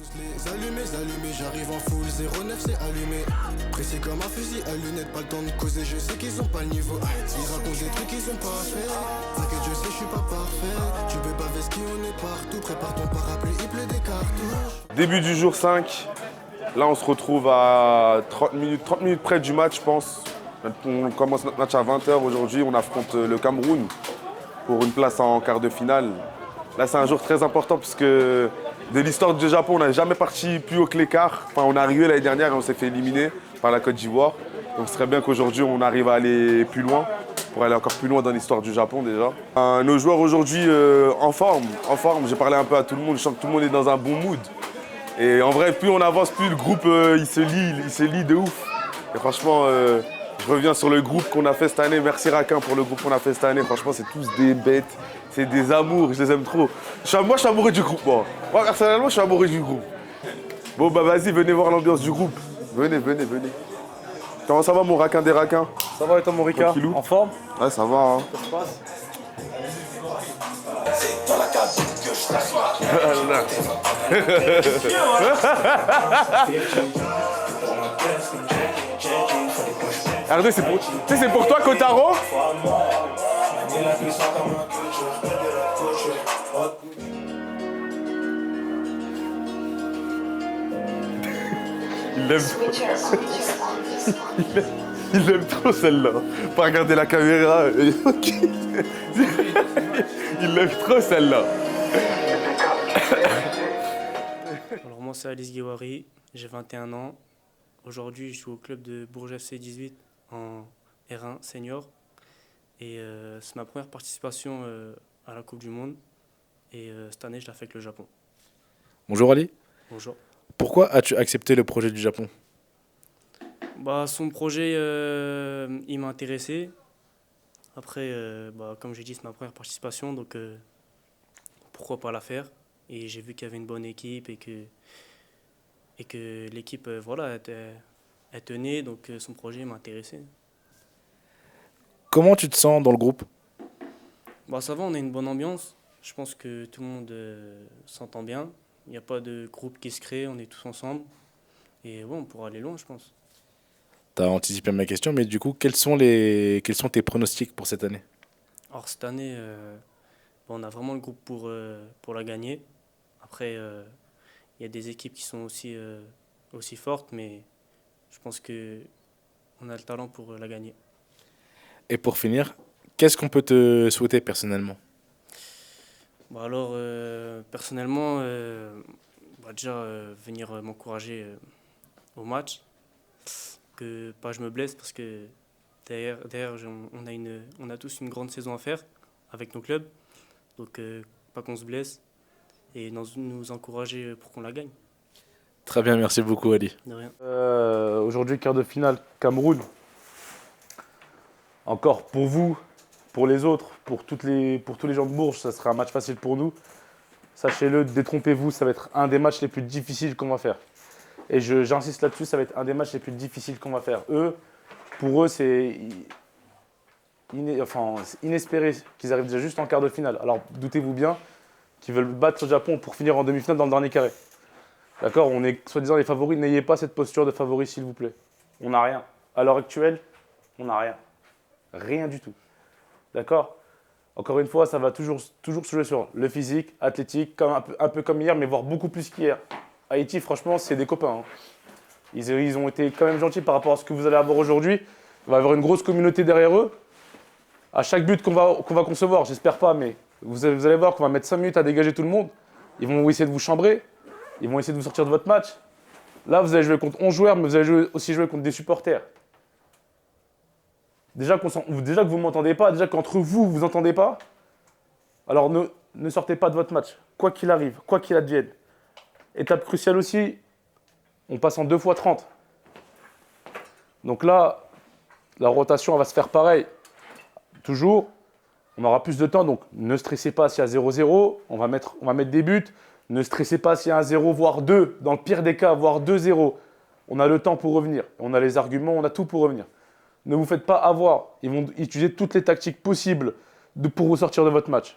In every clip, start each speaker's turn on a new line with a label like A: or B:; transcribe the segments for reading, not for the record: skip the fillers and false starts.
A: Tous les allumés, j'arrive en full 09, c'est allumé. Précis comme un fusil à lunettes, pas le temps de causer, je sais qu'ils ont pas le niveau. Ils racontent des trucs qu'ils ont pas fait. T'inquiète, je sais, je suis pas parfait. Tu peux pas vesquer, on est partout. Prépare ton parapluie, il pleut des cartouches.
B: Début du jour 5. Là, on se retrouve à 30 minutes près du match, je pense. On commence notre match à 20h aujourd'hui. On affronte le Cameroun pour une place en quart de finale. Là, c'est un jour très important parce que de l'histoire du Japon, on n'a jamais parti plus haut que l'écart. Enfin, on est arrivé l'année dernière et on s'est fait éliminer par la Côte d'Ivoire. Donc, ce serait bien qu'aujourd'hui, on arrive à aller plus loin, pour aller encore plus loin dans l'histoire du Japon déjà. Nos joueurs aujourd'hui en forme. J'ai parlé un peu à tout le monde. Je sens que tout le monde est dans un bon mood. Et en vrai, plus on avance, plus le groupe il se lie de ouf. Et franchement, je reviens sur le groupe qu'on a fait cette année. Merci Raquin pour le groupe qu'on a fait cette année. Franchement, c'est tous des bêtes, c'est des amours, je les aime trop. Moi, je suis amoureux du groupe, moi. Moi, personnellement, je suis amoureux du groupe. Bon, bah vas-y, venez voir l'ambiance du groupe. Venez. Comment ça va, mon Raquin des Raquins?
C: Ça va et toi, mon Rika?
B: Tranquillou.
C: En forme?
B: Ouais, ça va, hein.
C: Ça se passe?
B: Regardez, c'est pour toi, Kotaro. Il aime trop. Il aime trop celle-là. Pas regarder la caméra. Il aime trop celle-là.
D: Alors moi c'est Alice Guéwari, j'ai 21 ans. Aujourd'hui je suis au club de Bourges FC 18 en R1 senior. Et c'est ma première participation à la Coupe du Monde. Et cette année je la fais avec le Japon.
C: Bonjour Ali.
D: Bonjour.
C: Pourquoi as-tu accepté le projet du Japon?
D: Son projet il m'a intéressé. Après comme j'ai dit c'est ma première participation donc pourquoi pas la faire. Et j'ai vu qu'il y avait une bonne équipe et que l'équipe elle tenait, donc son projet m'a intéressé.
C: Comment tu te sens dans le groupe?
D: Ça va, on a une bonne ambiance. Je pense que tout le monde s'entend bien. Il n'y a pas de groupe qui se crée, on est tous ensemble. Et on pourra aller loin, je pense.
C: Tu as anticipé ma question, mais du coup, quels sont tes pronostics pour cette année?
D: Alors cette année, on a vraiment le groupe pour la gagner. Après, il y a des équipes qui sont aussi fortes, mais je pense qu'on a le talent pour la gagner.
C: Et pour finir, qu'est-ce qu'on peut te souhaiter personnellement?
D: Personnellement, déjà venir m'encourager au match, que pas je me blesse parce que derrière on a tous une grande saison à faire avec nos clubs, donc pas qu'on se blesse et nous encourager pour qu'on la gagne.
C: Très bien, merci beaucoup Ali.
D: De rien.
B: Aujourd'hui, quart de finale, Cameroun. Encore pour vous, pour les autres, pour tous les gens de Bourges, ça sera un match facile pour nous. Sachez-le, détrompez-vous, ça va être un des matchs les plus difficiles qu'on va faire. Et j'insiste là-dessus, ça va être un des matchs les plus difficiles qu'on va faire. Pour eux, c'est inespéré qu'ils arrivent déjà juste en quart de finale. Alors doutez-vous bien qu'ils veulent battre le Japon pour finir en demi-finale dans le dernier carré. D'accord? On est soi-disant les favoris. N'ayez pas cette posture de favoris, s'il vous plaît. On n'a rien. À l'heure actuelle, on n'a rien. Rien du tout. D'accord? Encore une fois, ça va toujours se jouer sur le physique, athlétique, un peu comme hier, mais voire beaucoup plus qu'hier. Haïti, franchement, c'est des copains. Hein. Ils ont été quand même gentils par rapport à ce que vous allez avoir aujourd'hui. On va avoir une grosse communauté derrière eux. À chaque but qu'on va concevoir, j'espère pas, mais vous allez voir qu'on va mettre 5 minutes à dégager tout le monde. Ils vont essayer de vous chambrer. Ils vont essayer de vous sortir de votre match. Là, vous allez jouer contre 11 joueurs, mais vous allez aussi jouer contre des supporters. Déjà que vous ne m'entendez pas, déjà qu'entre vous, vous entendez pas, alors ne sortez pas de votre match, quoi qu'il arrive, quoi qu'il advienne. Étape cruciale aussi, on passe en 2 fois 30. Donc là, la rotation elle va se faire pareil. Toujours, on aura plus de temps, donc ne stressez pas s'il y a 0-0, on va mettre des buts. Ne stressez pas s'il y a un 0, voire 2, dans le pire des cas, voire 2-0. On a le temps pour revenir, on a les arguments, on a tout pour revenir. Ne vous faites pas avoir, ils vont utiliser toutes les tactiques possibles pour vous sortir de votre match.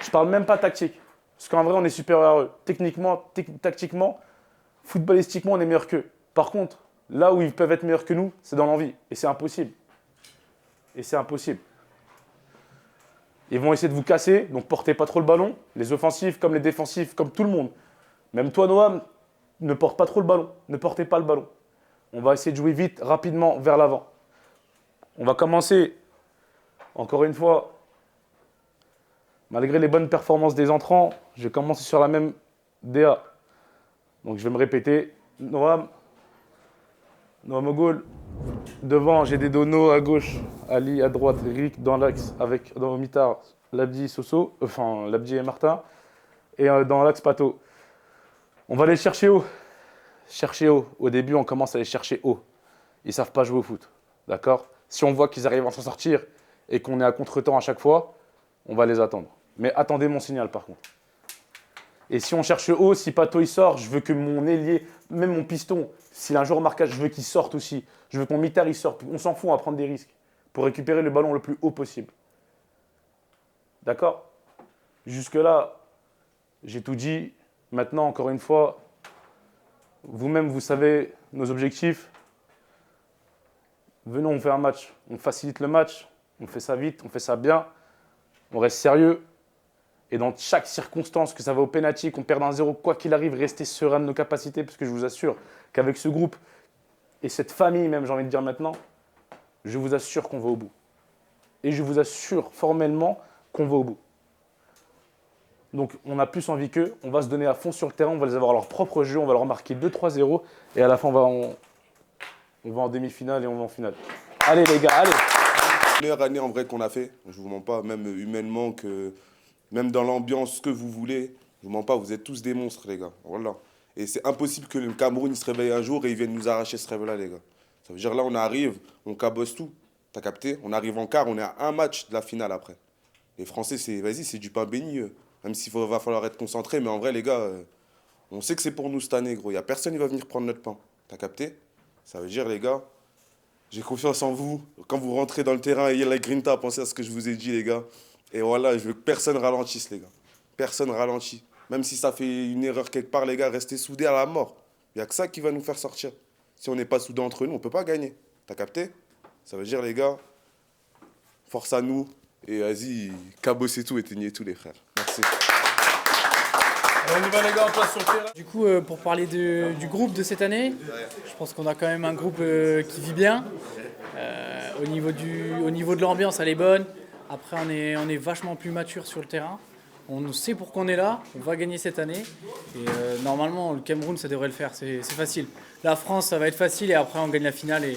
B: Je ne parle même pas tactique.
C: Parce qu'en vrai, on est supérieur à eux. Techniquement, tactiquement, footballistiquement, on est meilleur qu'eux. Par contre, là où ils peuvent être meilleurs que nous, c'est dans l'envie. Et c'est impossible. Et c'est impossible. Ils vont essayer de vous casser, donc portez pas trop le ballon. Les offensifs comme les défensifs, comme tout le monde. Même toi, Noam, ne porte pas trop le ballon. Ne portez pas le ballon. On va essayer de jouer vite, rapidement, vers l'avant. On va commencer, encore une fois, malgré les bonnes performances des entrants, je vais commencer sur la même DA. Donc je vais me répéter. Noam au goal. Devant, j'ai des donos à gauche, Ali à droite, Rick dans l'axe avec dans le mitard, Labdi, Soso, enfin Labdi et Martin. Et dans l'axe, Pato. On va aller chercher haut. Chercher haut. Au début, on commence à aller chercher haut. Ils ne savent pas jouer au foot. D'accord? Si on voit qu'ils arrivent à s'en sortir et qu'on est à contre-temps à chaque fois, on va les attendre. Mais attendez mon signal par contre. Et si on cherche haut, si Pato il sort, je veux que mon ailier, même mon piston, s'il a un joueur au marquage, je veux qu'il sorte aussi. Je veux que mon mitard il sorte. On s'en fout, on va prendre des risques pour récupérer le ballon le plus haut possible. D'accord? Jusque-là, j'ai tout dit. Maintenant, encore une fois, vous-même, vous savez nos objectifs. Venons, on fait un match. On facilite le match. On fait ça vite, on fait ça bien. On reste sérieux. Et dans chaque circonstance, que ça va au pénalty, qu'on perde 1-0, quoi qu'il arrive, restez serein de nos capacités, parce que je vous assure qu'avec ce groupe et cette famille même, j'ai envie de dire maintenant, je vous assure qu'on va au bout. Et je vous assure formellement qu'on va au bout. Donc on a plus envie qu'eux, on va se donner à fond sur le terrain, on va les avoir à leur propre jeu, on va leur marquer 2-3-0, et à la fin on va en demi-finale et on va en finale. Allez les gars, allez!
B: La meilleure année en vrai qu'on a fait, je vous mens pas, même humainement, même dans l'ambiance, ce que vous voulez, je vous mens pas, vous êtes tous des monstres les gars, voilà. Et c'est impossible que le Cameroun il se réveille un jour et il vienne nous arracher ce rêve-là les gars. Ça veut dire là on arrive, on cabosse tout, t'as capté? On arrive en quart, on est à un match de la finale après. Les Français, c'est du pain béni, même s'il va falloir être concentré, mais en vrai les gars, on sait que c'est pour nous cette année gros, il n'y a personne qui va venir prendre notre pain, t'as capté? Ça veut dire les gars, j'ai confiance en vous, quand vous rentrez dans le terrain, ayez la grinta, pensez à ce que je vous ai dit les gars. Et voilà, je veux que personne ralentisse les gars, personne ralentit. Même si ça fait une erreur quelque part les gars, restez soudés à la mort. Il n'y a que ça qui va nous faire sortir. Si on n'est pas soudés entre nous, on ne peut pas gagner. T'as capté? Ça veut dire les gars, force à nous. Et vas-y, cabossez tout, éteignez tout les frères. Merci.
E: On y va les gars, on passe sur le terrain. Du coup, pour parler du groupe de cette année, je pense qu'on a quand même un groupe qui vit bien. Au niveau de l'ambiance, elle est bonne. Après, on est vachement plus mature sur le terrain. On sait pourquoi on est là, on va gagner cette année. Et normalement, le Cameroun, ça devrait le faire, c'est facile. La France, ça va être facile et après, on gagne la finale et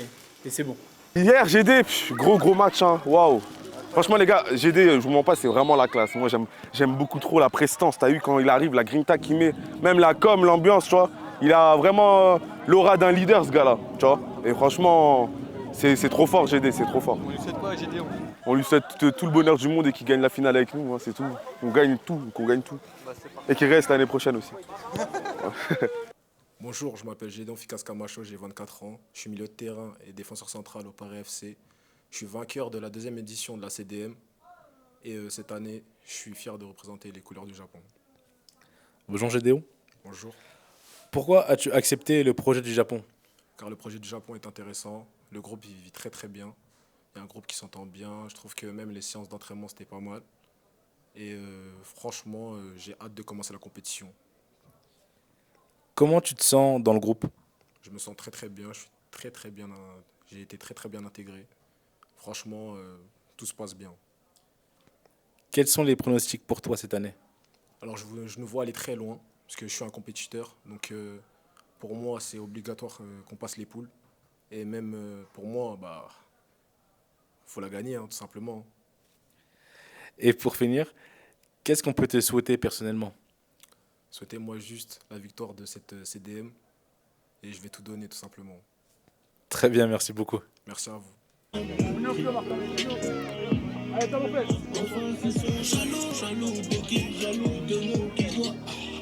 E: c'est bon.
B: Hier, GD, gros match, hein. Waouh. Franchement, les gars, GD, je vous mens pas, c'est vraiment la classe. Moi, j'aime beaucoup trop la prestance. T'as vu quand il arrive, la grinta qu'il met, même la com, l'ambiance, tu vois. Il a vraiment l'aura d'un leader, ce gars-là, tu vois. Et franchement, c'est trop fort, GD, c'est trop fort.
F: On lui souhaite quoi, GD?
B: On lui souhaite tout le bonheur du monde et qu'il gagne la finale avec nous, hein, c'est tout. On gagne tout, qu'on gagne tout. Et qu'il reste l'année prochaine aussi.
G: Bonjour, je m'appelle Gédéon Ficas Camacho, j'ai 24 ans. Je suis milieu de terrain et défenseur central au Paris FC. Je suis vainqueur de la 2e édition de la CDM. Et cette année, je suis fier de représenter les couleurs du Japon.
C: Bonjour Gédéon.
G: Bonjour.
C: Pourquoi as-tu accepté le projet du Japon?
G: Car le projet du Japon est intéressant. Le groupe il vit très très bien. Il y a un groupe qui s'entend bien. Je trouve que même les séances d'entraînement, c'était pas mal. Et franchement, j'ai hâte de commencer la compétition.
C: Comment tu te sens dans le groupe?
G: Je me sens très très bien. Je suis très bien. J'ai été très bien intégré. Franchement, tout se passe bien.
C: Quels sont les pronostics pour toi cette année?
G: Alors, je nous vois aller très loin, parce que je suis un compétiteur. Donc, pour moi, c'est obligatoire qu'on passe les poules. Et même pour moi, faut la gagner, hein, tout simplement.
C: Et pour finir, qu'est-ce qu'on peut te souhaiter personnellement?
G: Souhaitez-moi juste la victoire de cette CDM. Et je vais tout donner, tout simplement.
C: Très bien, merci beaucoup.
G: Merci à vous.
E: Allez, t'as mon pèse.
H: Jaloux, Bekir, jaloux de nous qui doit.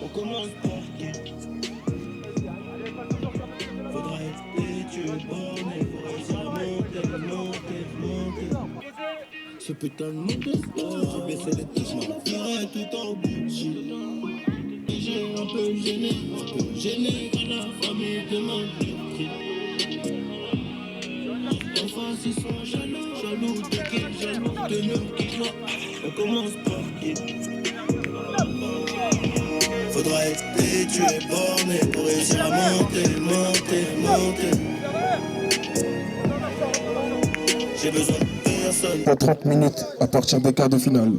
H: On commence par qui? Faudra être têtu, bonne et monter. Ce putain de monde de sport, j'ai baissé les touches, je m'enfuirai tout en Gucci. un peu gêné quand la famille demande le prix. En face ils sont jaloux de qui, jaloux de nous qui joue. On commence par qui? Faudra être tu es borné pour réussir à monter. J'ai besoin de personne.
A: Pour 30 minutes à partir des quarts de finale.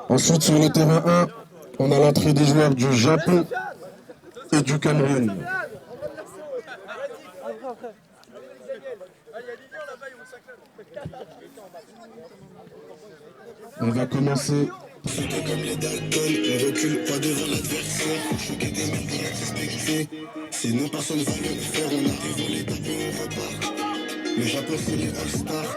A: Ensuite, sur le terrain 1, on a l'entrée des joueurs du Japon et du Cameroun. On va commencer. Sauter comme les Dalton, on recule pas devant l'adversaire. Choquer des mecs qu'on a suspectés. Sinon personne va le faire, on arrive, on les tape et on repart. Le Japon c'est les All-Stars.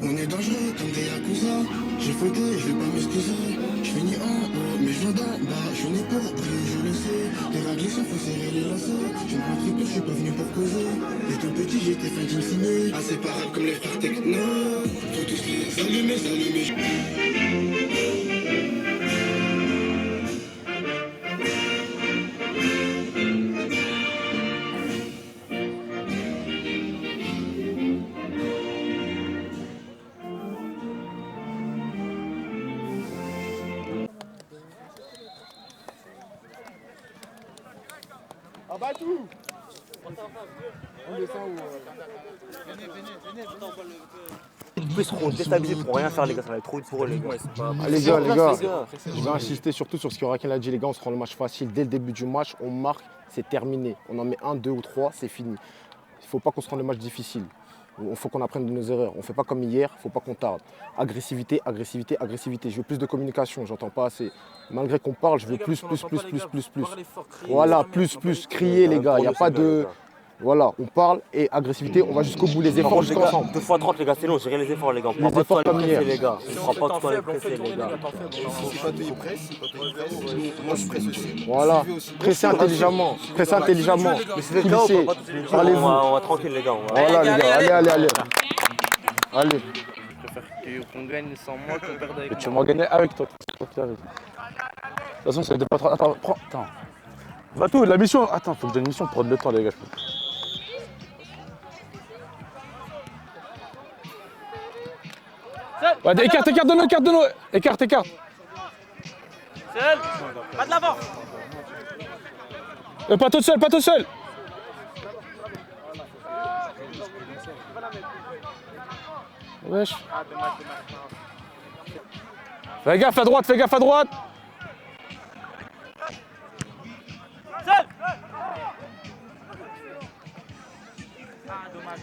A: On est dangereux comme des Yakuza. J'ai fauté, je vais pas m'excuser. Je finis en haut, mais je viens d'en bas. Je finis pour briller, je le sais. Les réglissements, faut serrer les lacets. Je ne rentre plus, je suis pas venu pour causer. Et tout petit, j'étais fin d'insigner. Inséparables comme les frères techno. Faut tous les allumer.
F: Ils seront déstabilisés pour rien faire, les gars, ça va être trop pour eux, les gars.
I: Les gars, je vais insister surtout sur ce qu'Orakel a dit, les gars, on se rend le match facile. Dès le début du match, on marque, c'est terminé. On en met 1, 2 ou 3, c'est fini. Il ne faut pas qu'on se rende le match difficile. Il faut qu'on apprenne de nos erreurs. On ne fait pas comme hier, il ne faut pas qu'on tarde. Agressivité. Je veux plus de communication, j'entends pas assez. Malgré qu'on parle, je veux plus. Voilà, plus. Crier, les gars, il n'y a pas de... Voilà, on parle et agressivité, on va jusqu'au bout, les efforts jusqu'au ensemble.
F: 2 fois 30, les gars, c'est long, gérer les efforts, les gars.
I: Les efforts comme hier.
F: Les gars. On ne prend pas tout à les presser, les gars.
I: Voilà, presser intelligemment.
F: Mais c'est le cas, on va tranquille, les gars.
I: Voilà, les gars, allez.
J: Je préfère qu'on gagne sans moi qu'on perde avec moi.
C: Tu m'as gagné avec toi. De toute façon, ça va pas trop. Attends. Vato, la mission. Attends, faut que je donne une mission pour prendre le temps, les gars. Ouais, écarte, donne-le. Écarte.
J: Seul. Pas de l'avant.
C: Pas tout seul. Wesh. Fais gaffe à droite.
J: Seul. Ah, dommage.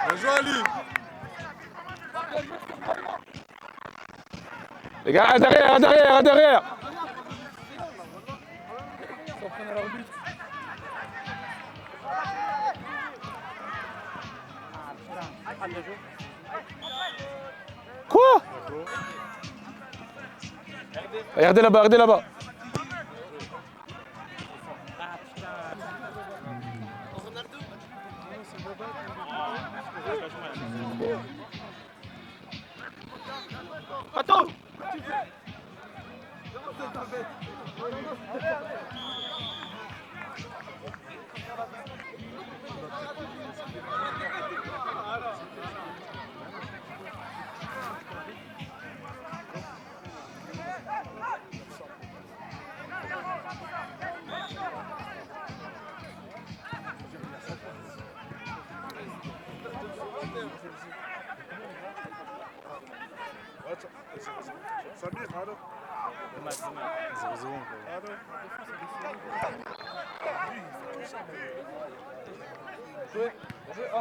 B: Bien joué, Ali.
C: Les gars, à derrière. Quoi? Regardez là-bas.
J: Pato.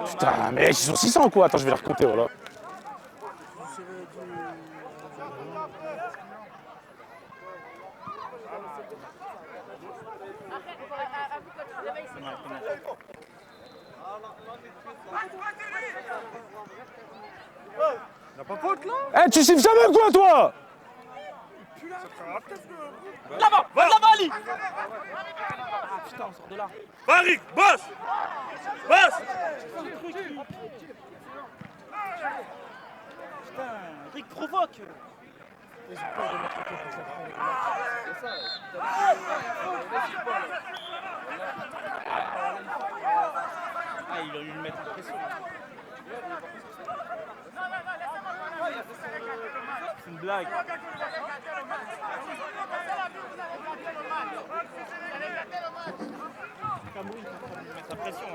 C: Putain, mais ils sont 600 ou quoi? Attends, je vais les recompter, voilà. Eh, tu siffles jamais quoi, toi?
J: Là-bas, Ali. Ah putain, on sort de là. Va, Rick, bosse. Putain, Rick provoque. Ah, il aurait dû lui mettre la pression. C'est une blague. Cameroun, il faut lui mettre la pression.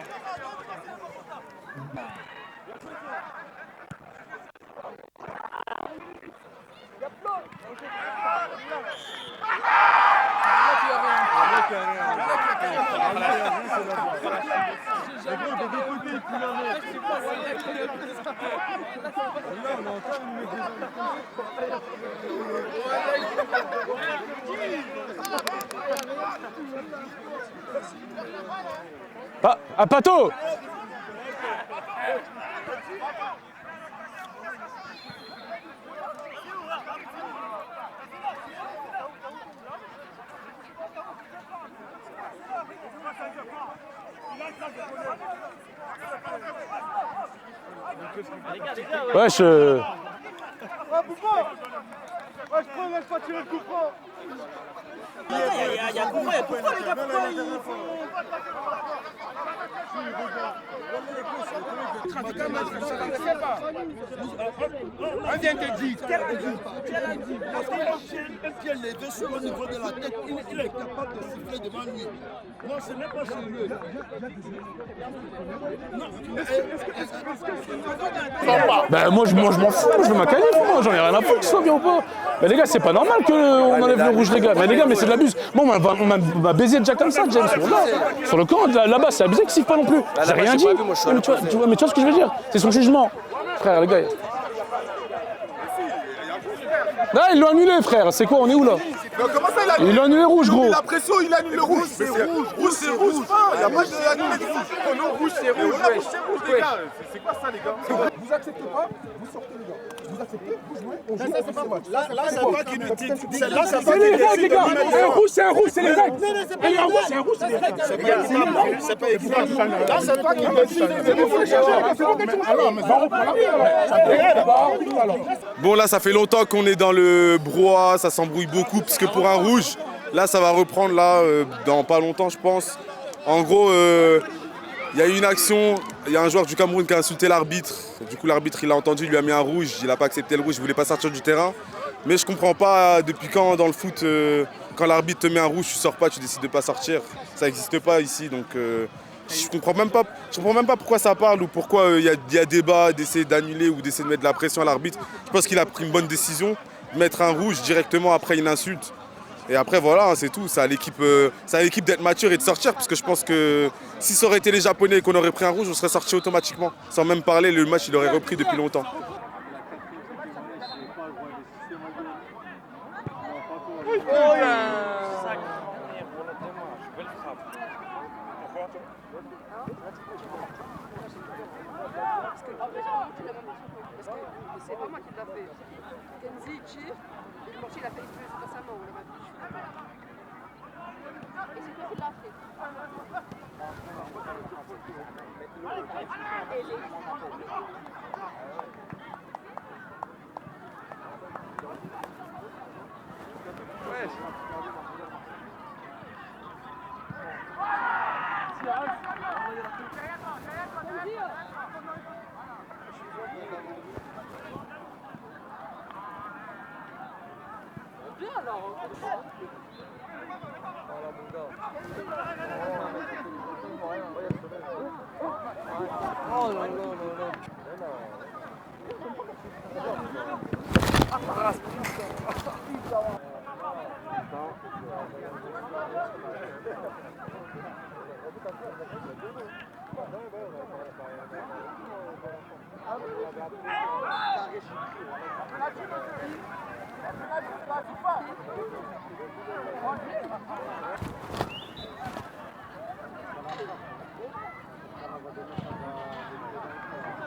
C: À Pato! Wesh.
J: Il y a pourquoi les gars, pourquoi ils font...
H: On vient te dire, parce qu'il a les deux sur le niveau de la tête, il est capable de siffler devant lui. Non, ce n'est pas sérieux.
C: Ben moi je m'en fous, je veux ma qualif, moi j'en ai rien à foutre que ce soit bien ou pas. Mais les gars, c'est pas normal qu'on enlève le rouge, les gars. Mais les gars, mais c'est de l'abus. Moi on m'a baisé déjà comme ça, James. Sur le camp, là-bas, c'est abusé qu'il siffle pas non plus. J'ai rien dit. Mais tu vois ce que je veux dire? C'est son jugement. Frère, les gars. Là, ils l'ont annulé, frère. C'est quoi? On est où là?
K: Comment ça, il a annulé?
C: Ils l'ont annulé rouge, gros.
K: La pression, il annule le rouge. C'est rouge. Rouge, c'est rouge. Il n'y a pas de annulé. Non, rouge, c'est rouge. C'est rouge, les gars. C'est quoi ça, les gars? Vous acceptez pas? Vous sortez, les gars. Vous acceptez? Vous jouez? On joue. Là, c'est toi qui nous dis. Là, c'est
C: les règles, les gars. Un rouge, c'est un rouge, c'est les règles. Et un rouge, c'est un rouge, c'est les règles.
K: C'est pas évident. Là, c'est toi qui nous dis.
B: Bon, là, ça fait longtemps qu'on est dans le brouhaha, ça s'embrouille beaucoup, parce que pour un rouge, là, ça va reprendre là, dans pas longtemps, je pense. En gros, il y a eu une action, il y a un joueur du Cameroun qui a insulté l'arbitre. Du coup, l'arbitre, il a entendu, il lui a mis un rouge, il n'a pas accepté le rouge, il ne voulait pas sortir du terrain. Mais je comprends pas depuis quand dans le foot, quand l'arbitre te met un rouge, tu sors pas, tu décides de pas sortir. Ça n'existe pas ici, donc je comprends même pas pourquoi ça parle ou pourquoi il y a débat d'essayer d'annuler ou d'essayer de mettre de la pression à l'arbitre. Je pense qu'il a pris une bonne décision, mettre un rouge directement après une insulte. Et après voilà, c'est tout, c'est à l'équipe d'être mature et de sortir, parce que je pense que si ça aurait été les Japonais et qu'on aurait pris un rouge, on serait sorti automatiquement. Sans même parler, le match il aurait repris depuis longtemps.
L: C'est pas moi qui l'a fait. Kenzie tire, et le portier l'a fait exploser dans sa main, on l'a vu. Et c'est toi qui l'as fait. Bien alors. Oh là là là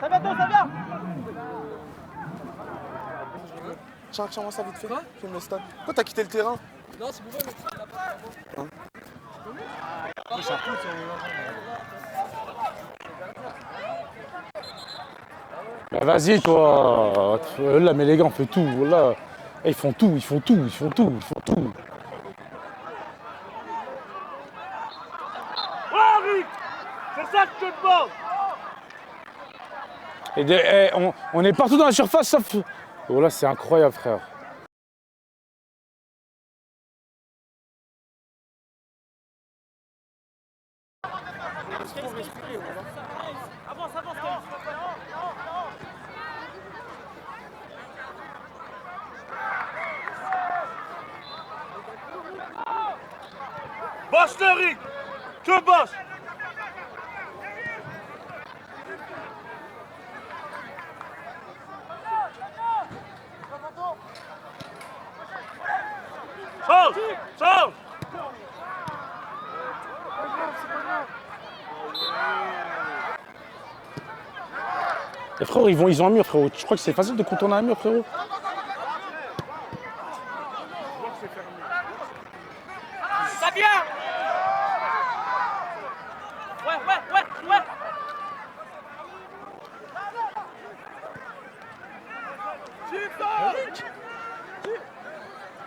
J: Ça vient, ça vient.
K: Tiens, ça vite fait. Filme le stade. Pourquoi t'as quitté le terrain?
J: Non, c'est pour moi,
C: Bah vas-y toi. Là mais les gars on fait tout. Là. Et ils font tout, ils font tout, ils font tout, ils font tout.
J: Henri, c'est ça que je te demande.
C: On est partout dans la surface sauf... Oh là, c'est incroyable, frère.
J: Bosse le Rick, je bosse. Change, change.
C: Les frérot, ils ont un mur, frérot. Je crois que c'est facile de contourner un mur, frérot.
J: Ça vient. Ouais.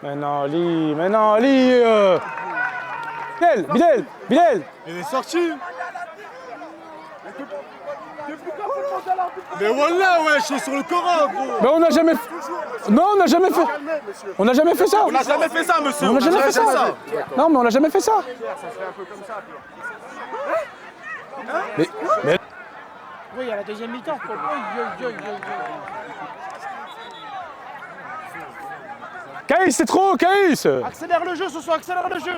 C: Mais non, Ali Bilal
K: Il est sorti. Mais voilà, ouais, je suis sur le Coran, gros.
C: Mais on n'a jamais... Non, on n'a jamais fait... On n'a jamais fait ça.
K: On n'a jamais fait ça, monsieur.
C: On n'a jamais fait ça. Non, mais on n'a jamais fait ça. Mais...
E: Oui, il y a la deuxième mi-temps.
C: Caïs, c'est trop, Caïs.
E: Accélère le jeu ce soir, accélère le jeu.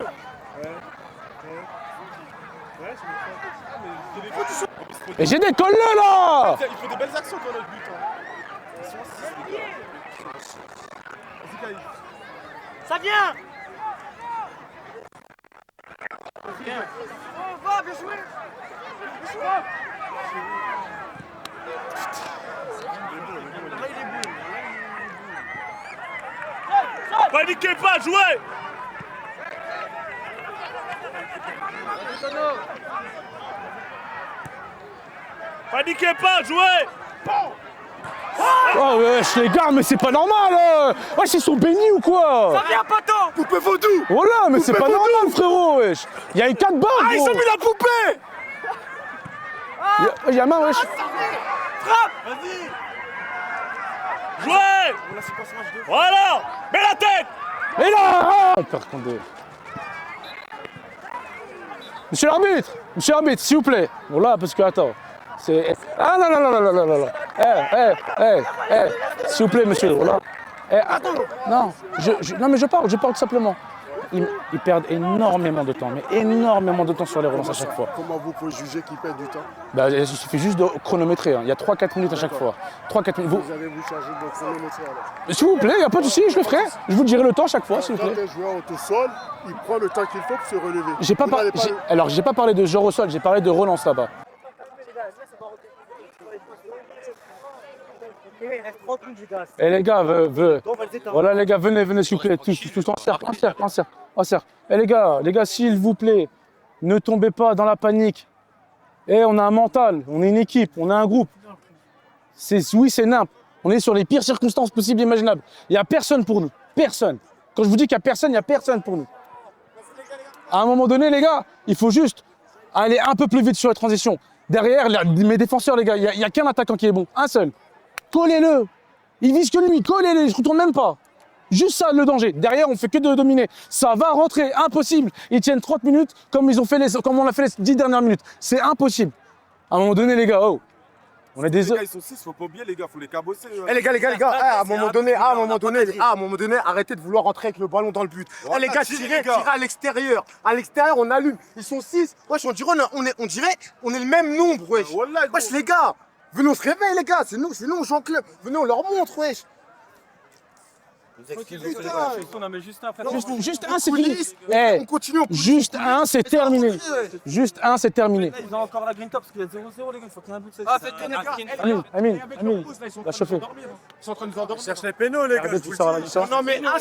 C: Et j'ai des colle-le là.
K: Il faut des belles actions dans notre but.
J: Ça vient. On va, bien joué. Paniquez pas, jouez. Paniquez pas, jouez.
C: Oh wesh les gars, mais c'est pas normal. Wesh, ils sont bénis ou quoi?
J: Ça vient, poteau.
K: Poupée vaudou.
C: Voilà, mais c'est pas normal, frérot, wesh. Il y a une 4 balles,
J: Ah, ils
C: gros.
J: ont mis la poupée.
C: Il y a main, wesh.
J: Frappe. Vas-y. Jouez. Voilà. Mets la tête.
C: Et là, par contre. Monsieur l'arbitre, s'il vous plaît. Voilà, parce que attends, c'est... Ah non. S'il vous plaît, monsieur, voilà. Non, non, mais je parle tout simplement. Ils perdent énormément de temps, mais énormément de temps sur les relances à chaque fois.
K: Comment vous pouvez juger qu'ils perdent du temps?
C: Bah, il suffit juste de chronométrer, hein. Il y a 3-4 minutes à chaque fois. 3-4 minutes.
K: Vous avez changé de chronométrer alors?
C: S'il vous plaît, il n'y a pas de souci, je le ferai. Je vous dirai le temps à chaque fois, s'il vous
K: Quand
C: plaît.
K: un joueur au sol, il prend le temps qu'il faut pour se relever.
C: Alors, j'ai pas parlé de jeu au sol, j'ai parlé de relance là-bas. Et les gars, voilà les gars, venez s'il vous plaît, tous en cercle. Et les gars, s'il vous plaît, ne tombez pas dans la panique. Et on a un mental, on est une équipe, on a un groupe. Oui, c'est nimp. On est sur les pires circonstances possibles et imaginables. Il n'y a personne pour nous, personne. Quand je vous dis qu'il n'y a personne pour nous. À un moment donné, les gars, il faut juste aller un peu plus vite sur les transitions. Derrière, mes défenseurs, les gars, il n'y a qu'un attaquant qui est bon, un seul. Collez-le. Il vise que lui, collez-le, il ne se retourne même pas. Juste ça, le danger. Derrière, on fait que de dominer. Ça va rentrer, impossible. Ils tiennent 30 minutes comme on l'a fait les 10 dernières minutes. C'est impossible. À un moment donné, les gars, oh. On est des...
K: Les gars, ils sont 6, faut pas oublier, les gars, faut les cabosser.
I: Eh les gars, à un moment donné, arrêtez de vouloir rentrer avec le ballon dans le but. Eh les gars, tirez à l'extérieur. À l'extérieur, on allume. Ils sont 6. Wesh, on dirait on est le même nombre, wesh. Wesh, les gars, venez, on se réveille, les gars. C'est nous, on joue en club. Venez, on leur montre, wesh.
C: Juste un, c'est fini. On continue. Juste un, c'est terminé. Juste un, c'est terminé.
M: Ils ont encore la green top parce qu'il y a 0-0, les gars. Il faut qu'il y ait un but. Ah, faites
C: Amine, va chauffer.
K: Ils sont en train de nous endormir. Cherche les pénaux, les gars.
I: On en met un,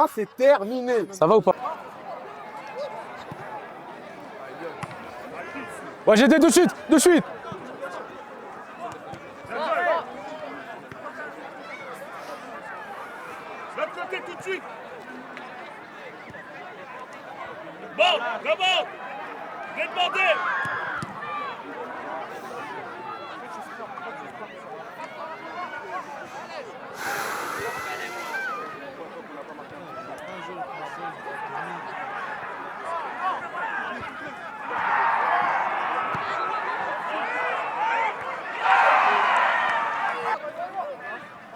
I: c'est terminé.
C: Ça va ou pas? Ouais, j'ai été de suite.
J: tout de suite. Bon, demande. Viens demander.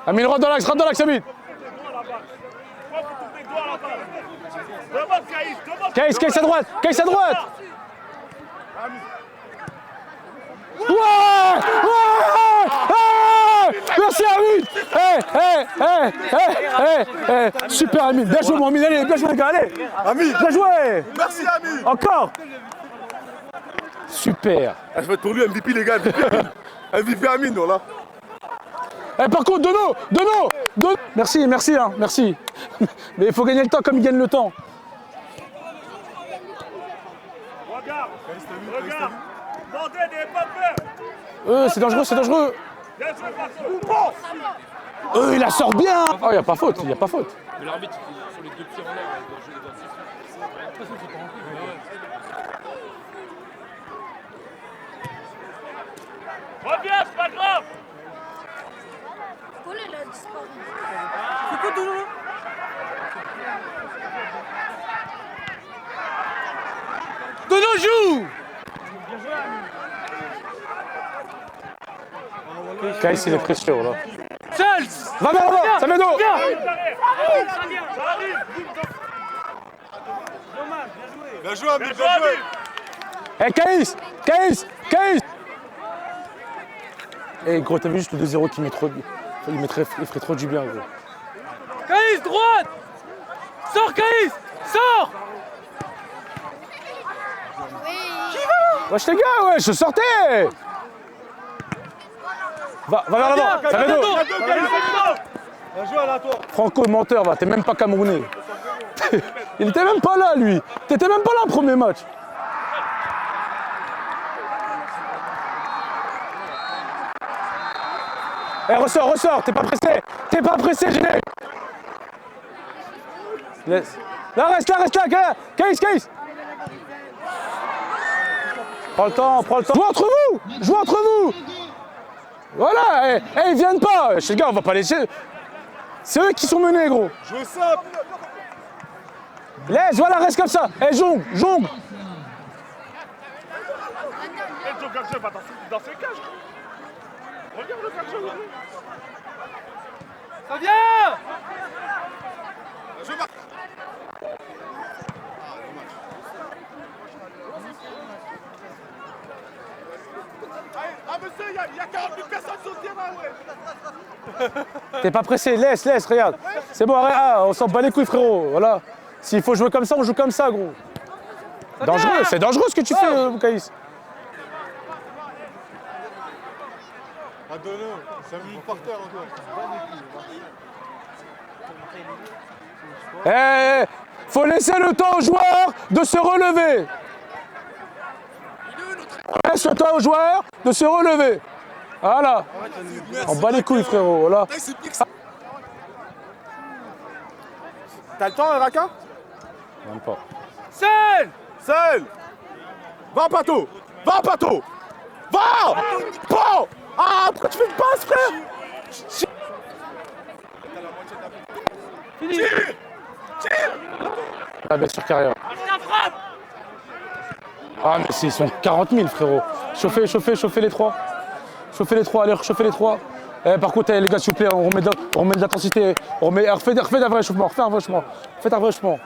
C: Amine, rentre dans l'axe, Amine. Caïs à droite, Caïs à droite. Ouais, merci Amine. Super Amine, bien joué mon Amine, allez, bien joué les gars, allez.
K: Amine,
C: bien joué.
K: Merci Amine.
C: Encore. Super.
K: Je vais être pour lui MVP les gars, MVP Amine, là.
C: Par contre, Dono. Merci, hein, merci. Mais il faut gagner le temps comme il gagne le temps.
J: Regarde. Demandez, n'ayez pas peur.
C: C'est dangereux. Il la sort bien. Oh, il n'y a pas faute.
N: Mais l'arbitre, sur les deux pieds en l'air, il doit jouer les doigts.
J: Reviens, c'est pas grave.
L: Collet, il a disparu.
M: C'est quoi Dono?
E: Dono joue.
C: Caïs, il est précieux, là.
E: Seul.
C: Va vers là, ça vient d'où?
K: Bien joué Amine, bien joué.
C: Caïs. Gros, t'as vu juste le 2-0 qui met trop... Il ferait trop du bien, gros.
E: Caïs, droite. Sors, Caïs. Sors.
C: Wesh les gars, je sortais. Va vers l'avant, ça vient d'où?
K: Bien joué là toi.
C: Franco, menteur, va, t'es même pas camerounais. Il était même pas là, lui. T'étais même pas là au premier match. Ressors, t'es pas pressé, Géné. Laisse. Là, reste là, Caïs. Prends le temps. Joue entre vous. Voilà, ils viennent pas. Les gars, on va pas laisser. C'est eux qui sont menés, gros.
K: Je veux ça.
C: Laisse, voilà, reste comme ça. Jongle.
J: Et Joe Gardien va dans ses cages. Regarde le gardien.
E: Ça vient.
K: Je marque. Ah monsieur, il y a 40 000 personnes sur le terrain, ouais.
C: T'es pas pressé, laisse, regarde. C'est bon, arrête, on s'en bat les couilles, frérot. Voilà. S'il faut jouer comme ça, on joue comme ça, gros. Dangereux, c'est dangereux ce que tu fais, Caïs.
K: Dono, 5 minutes par terre encore.
C: Faut laisser le temps aux joueurs de se relever. Laisse le temps aux joueurs de se relever. Voilà. On bat les couilles, frérot. Voilà.
K: T'as le temps, Raka?
C: Même pas.
E: Seul.
K: Va, Pato. Va. Bon. Ah, pourquoi tu fais une passe, frère?
E: Fini.
C: La belle sur carrière. Ah, mais ils sont 40 000, frérot. Chauffez les trois. Allez, chauffez les trois. Par contre, les gars, s'il vous plaît, on remet de l'intensité. Refaites un vrai échauffement. Faites un vrai échauffement.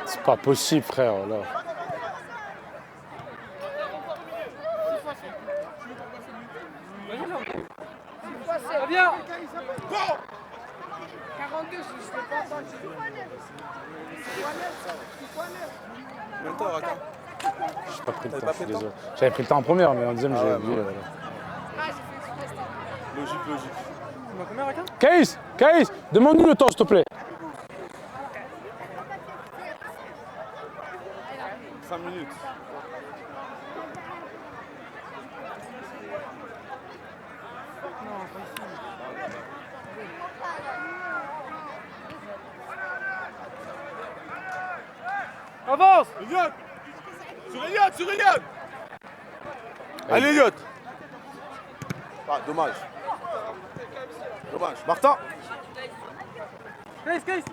C: C'est pas possible, frère, là.
E: Ça vient.
L: 42, je ne l'ai pas entendu.
K: Combien de temps, Raka?
C: J'ai pas pris le temps, je suis désolé. J'avais pris le temps en première, mais en deuxième, j'ai oublié. Voilà.
K: Logique.
E: Tu m'as combien, Raka?
C: Caïs, demande-nous le temps, s'il te plaît.
K: 5 minutes.
J: Avance.
K: Sur Eliott. Allez, Eliott. Ah, dommage. Martin.
J: Case.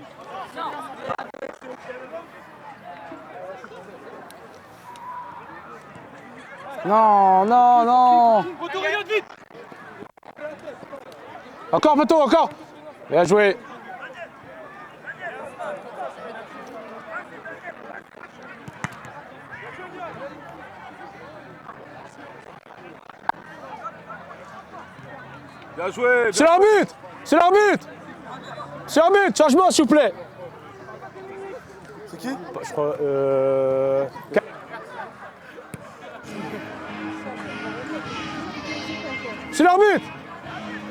C: Non.
J: Retour Eliott, vite.
C: Encore, Pato, encore. Bien joué.
K: Bien joué.
C: C'est l'arbitre. Changement, s'il vous plaît.
K: C'est qui?
C: Je crois. C'est l'arbitre.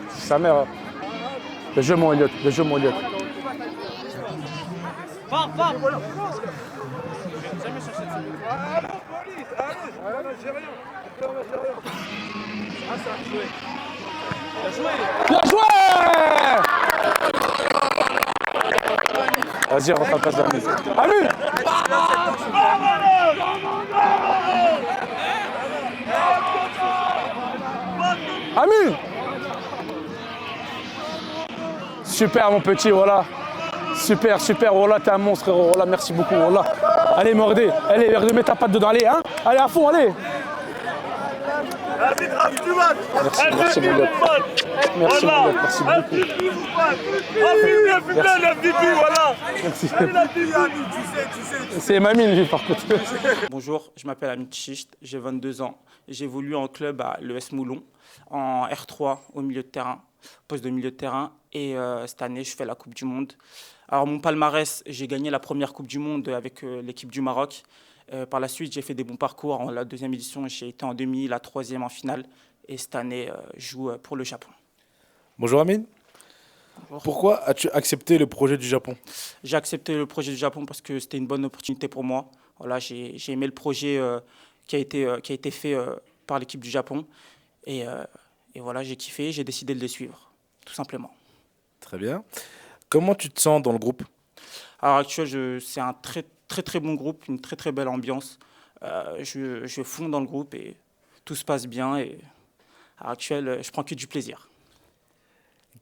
C: Sa mère. Le jeu, mon Eliott.
J: Pars.
C: Bien joué. Vas-y, rentre à la place d'Amine. Amine. Amine. Super, mon petit, voilà. Super, voilà, t'es un monstre, frérot. Voilà, merci beaucoup, voilà. Allez, mordez. Allez, mets ta patte dedans, allez, hein. Allez, à fond, allez. Merci, mon gars. Merci beaucoup. Merci. C'est Mamine, lui, par contre.
O: Bonjour, je m'appelle Amit Chicht, j'ai 22 ans. J'évolue en club à l'ES Moulon, en R3, au milieu de terrain, poste de milieu de terrain. Et cette année, je fais la Coupe du Monde. Alors, mon palmarès, j'ai gagné la première Coupe du Monde avec l'équipe du Maroc. Par la suite, j'ai fait des bons parcours. En la deuxième édition, j'ai été en demi, la troisième en finale. Et cette année, je joue pour le Japon.
P: Bonjour Amine. Bonjour. Pourquoi as-tu accepté le projet du Japon?
O: J'ai accepté le projet du Japon parce que c'était une bonne opportunité pour moi. Voilà, j'ai aimé le projet qui a été fait par l'équipe du Japon. Et voilà, j'ai kiffé, j'ai décidé de les suivre, tout simplement.
P: Très bien. Comment tu te sens dans le groupe?
O: À l'heure actuelle, c'est un très bon groupe, une très belle ambiance. Je fonds dans le groupe et tout se passe bien. Et à l'heure actuelle, je prends que du plaisir.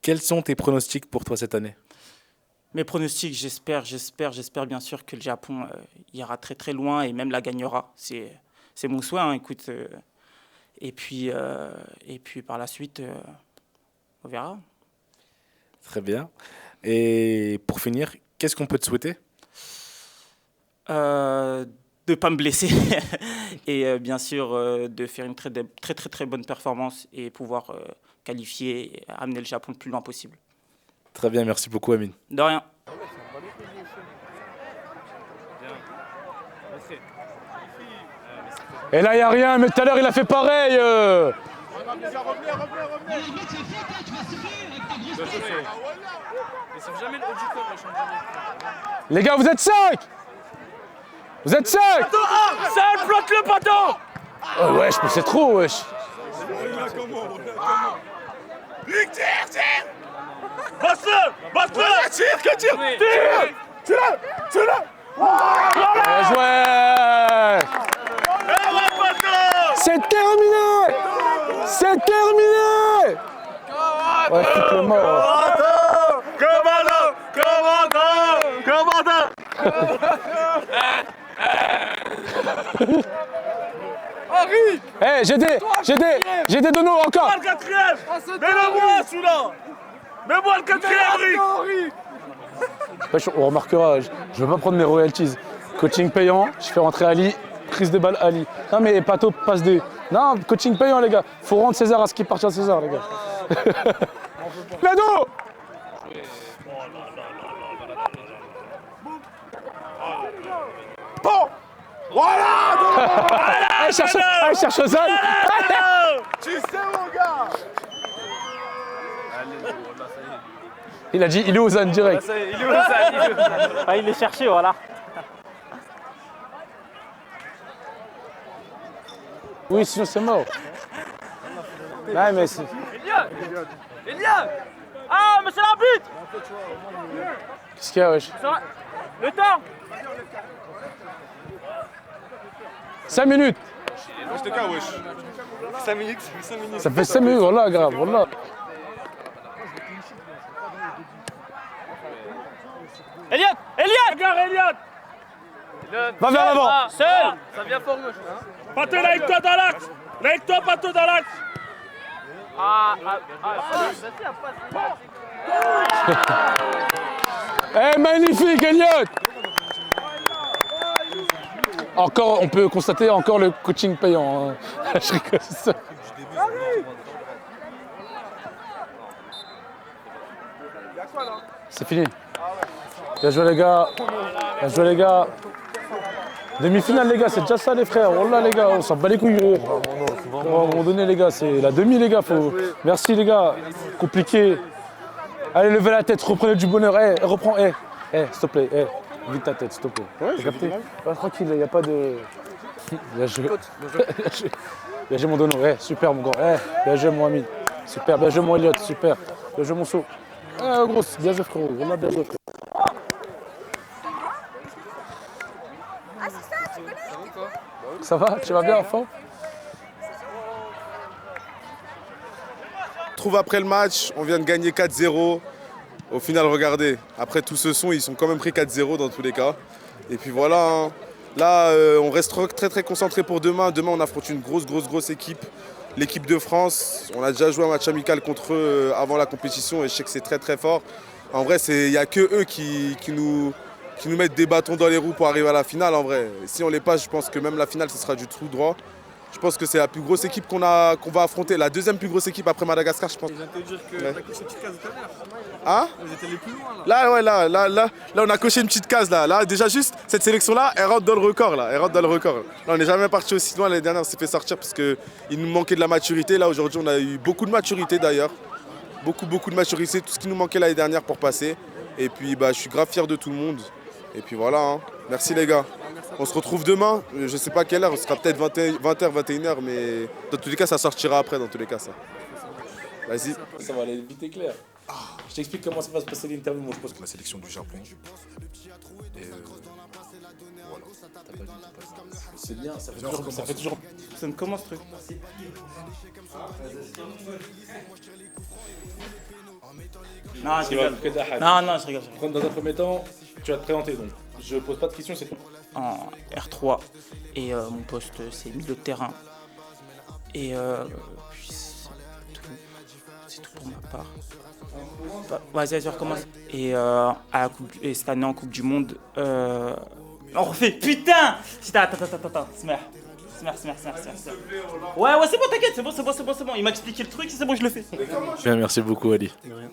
P: Quels sont tes pronostics pour toi cette année?
O: Mes pronostics, j'espère bien sûr que le Japon ira très loin et même la gagnera. C'est mon souhait, hein, écoute. Et puis par la suite, on verra.
P: Très bien. Et pour finir, qu'est-ce qu'on peut te souhaiter?
O: De ne pas me blesser et bien sûr de faire une très bonne performance et pouvoir qualifier et amener le Japon le plus loin possible.
P: Très bien, merci beaucoup Amine.
O: De rien.
C: Et là, il n'y a rien, mais tout à l'heure, il a fait pareil. Les gars, vous êtes 5. Vous êtes 5.
J: Seul, bloque-le, Pato.
C: Oh, wesh, mais c'est trop, wesh.
J: Luc, tire. Basse-le. Tire.
C: Bien joué. C'est terminé. Ouais, foutre le mort.
J: Commandant. Henri.
C: Hey, j'ai des donos encore.
J: Le quatrième. Mets-le-moi celui-là. Mets-moi le quatrième, Henri.
C: Wesh, on remarquera, je veux pas prendre mes royalties. Coaching payant, je fais rentrer Ali, prise de balle Ali. Non mais Pato passe des... Non, coaching payant les gars. Faut rendre César à ce qui appartient à César les gars. Lado.
J: Bon. Voilà.
C: Elle cherche Ozan.
J: Tu sais mon gars.
C: Il a dit, il est Ozan direct.
J: Il est Ozan.
E: Ah, il est cherché, voilà.
C: Oui, sinon c'est mort. Ouais, mais c'est...
J: Eliott. Ah, monsieur l'arbitre.
C: Qu'est-ce qu'il y a, wesh?
J: Le temps.
C: 5 minutes.
B: Wesh les gars, wesh.
Q: 5 minutes, 5 minutes.
C: Ça fait 5 minutes, voilà, grave, voilà.
J: Elliot, regarde Elliot.
C: Va vers l'avant.
J: Seul. Ça vient fort gauche. Pato, là avec toi dans l'axe. Là avec toi, Pato, dans l'axe.
C: Eh, magnifique, Elliot. Encore, on peut constater encore le coaching payant. Hein. Je rigole, c'est ça. C'est fini. Bien joué les gars. Bien joué les gars. Demi-finale les gars, c'est déjà ça les frères. Wallah les gars, on s'en bat les couilles gros. À un moment donné les gars, c'est la demi les gars. Faut... Merci les gars. Compliqué. Allez, levez la tête, reprenez du bonheur. Reprends, s'il te plaît. Vite ta tête, s'il te plaît.
B: Ouais,
C: t'as capté? Tranquille, il n'y a pas de... Bien joué. Bien joué mon dono. Super mon gars. Bien joué mon ami. Super, bien joué mon Elliot. Super. Bien joué mon saut. Gros, bien joué frérot. Voilà, bien joué frérot.
L: Ah, c'est ça, tu connais?
C: Ça va? Tu vas bien, enfant?
B: On trouve après le match, on vient de gagner 4-0. Au final, regardez, après tout ce son, ils sont quand même pris 4-0 dans tous les cas. Et puis voilà, hein. Là, on reste très concentré pour demain. Demain, on affronte une grosse équipe. L'équipe de France, on a déjà joué un match amical contre eux avant la compétition et je sais que c'est très fort. En vrai, il n'y a que eux qui nous mettent des bâtons dans les roues pour arriver à la finale. En vrai, et si on les passe, je pense que même la finale, ce sera du tout droit. Je pense que c'est la plus grosse équipe qu'on va affronter, la deuxième plus grosse équipe après Madagascar, je pense.
Q: Je viens de te dire que t'as coché une petite case tout à l'heure.
B: Hein?
Q: Vous êtes allés plus loin là.
B: Là, on a coché une petite case là. Là, déjà juste, cette sélection-là, elle rentre dans le record là. Là, on n'est jamais parti aussi loin. L'année dernière, on s'est fait sortir parce qu'il nous manquait de la maturité. Là, aujourd'hui, on a eu beaucoup de maturité d'ailleurs. Beaucoup de maturité. Tout ce qui nous manquait l'année dernière pour passer. Et puis, je suis grave fier de tout le monde. Et puis voilà, hein. Merci les gars. On se retrouve demain, je sais pas à quelle heure, ce sera peut-être 20h, 21h, mais dans tous les cas, ça sortira après, dans tous les cas, ça. Vas-y.
C: Ça va aller vite et clair. Je t'explique comment ça va se passer l'interview. Moi, je pense que
G: La sélection du Japon. Et voilà.
C: c'est bien, ça fait toujours...
O: Ça ne commence ce truc. Non, je rigole. Non, je rigole.
C: Dans un premier temps, tu vas te présenter donc. Je pose pas de questions, c'est tout.
O: En R3 et mon poste c'est milieu de terrain. Et puis c'est tout pour ma part. Vas-y, je recommence. Et, et cette année en Coupe du Monde, on refait. Putain! Attends. Smer. Ouais, c'est bon, t'inquiète, c'est bon. Il m'a expliqué le truc, c'est bon, je le fais.
P: Bien, merci beaucoup Ali.
O: De rien.